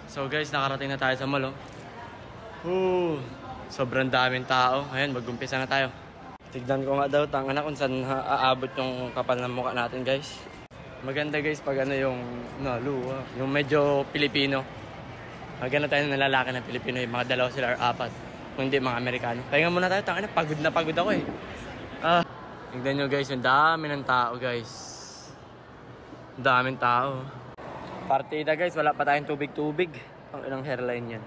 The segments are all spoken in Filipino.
So guys, nakarating na tayo sa mall, sobrang daming tao. Ayan, mag-umpisa na tayo. Tignan ko nga daw, tanga na kung saan aabot yung kapal ng mukha natin, guys. Maganda guys pag ano yung yung medyo Pilipino. Maganda tayo ng lalaki ng Pilipino, yung mga dalawa sila or apat. Kung hindi mga Amerikano. Pahinga muna tayo, tanga na pagod ako eh. Tignan nyo guys, yung dami ng tao guys. Daming tao. Partida guys, wala pa tayong tubig-tubig. Ang ilang hairline yan.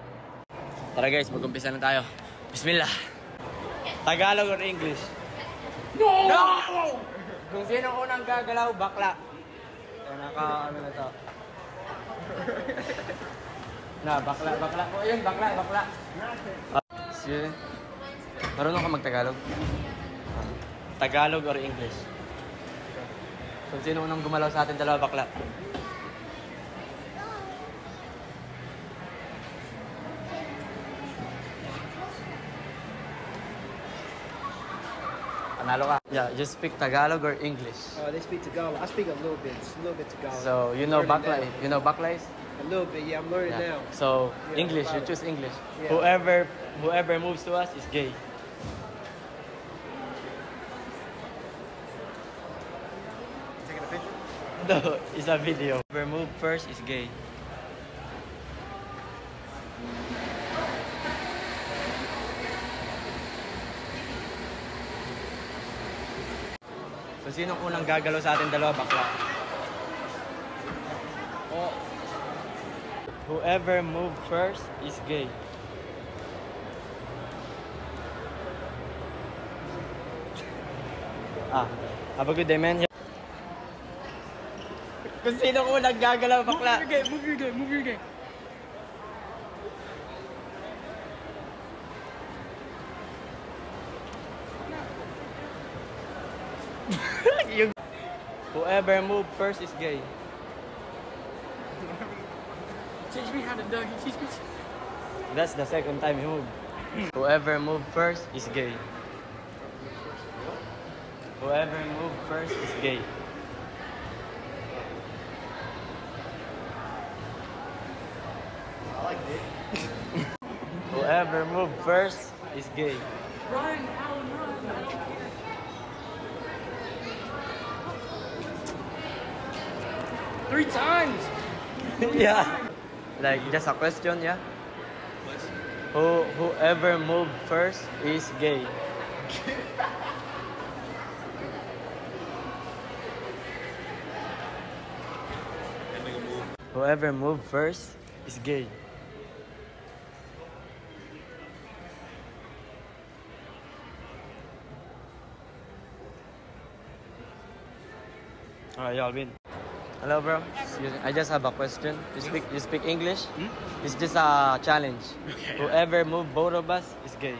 Tara guys, mag-umpisa na tayo. Bismillah. Tagalog or English? No! Kung sino unang gagalaw, bakla. Ano na to? Bakla. O yun, bakla. Marunong ka mag-Tagalog? Tagalog or English? Kung sino unang gumalaw sa atin, dalawa bakla. Panalo ka. Yeah, just speak Tagalog or English. They speak Tagalog. I speak a little bit Tagalog. So, you know bakla? You know bakla is? A little bit, yeah, I'm learning now. So, yeah, English, you choose English. Yeah. Whoever moves to us is gay. Taking a picture? No, it's a video. Whoever moves first is gay. So, sinong unang gagalaw sa atin dalawa, bakla? Whoever moved first is gay. Have a good day, man. Kung sino ko naggagalaw, bakla. Move your game. Whoever moved first is gay. Teach me how to dunk. Teach me. That's the second time you moved. Whoever moved first is gay. Whoever moved first is gay. I like it. Whoever moved first is gay. Run, Alan, run. 3 times. Yeah. Like just a question, yeah. Whoever moved first is gay. Whoever moved first is gay. Alright, y'all win. Hello, bro. Excuse me. I just have a question. You speak English? It's just a challenge. Okay. Whoever moved both of us is gay.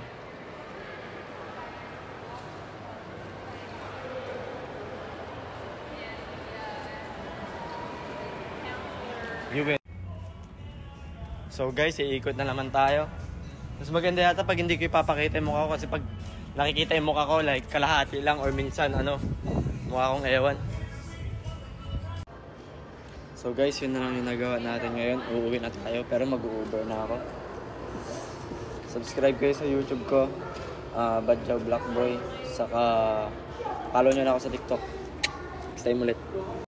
You win. So guys, iikot na naman tayo. Mas maganda yata pag hindi ko ipapakita yung mukha ko kasi pag nakikita yung mukha ko like kalahati lang or minsan mukha kong ewan. So guys, yun na lang yung nagawa natin ngayon. Uuwi na tayo pero mag-u-Uber na ako. Subscribe kayo sa YouTube ko, Badjaw Blackboy. Saka follow nyo na ako sa TikTok. Next time ulit.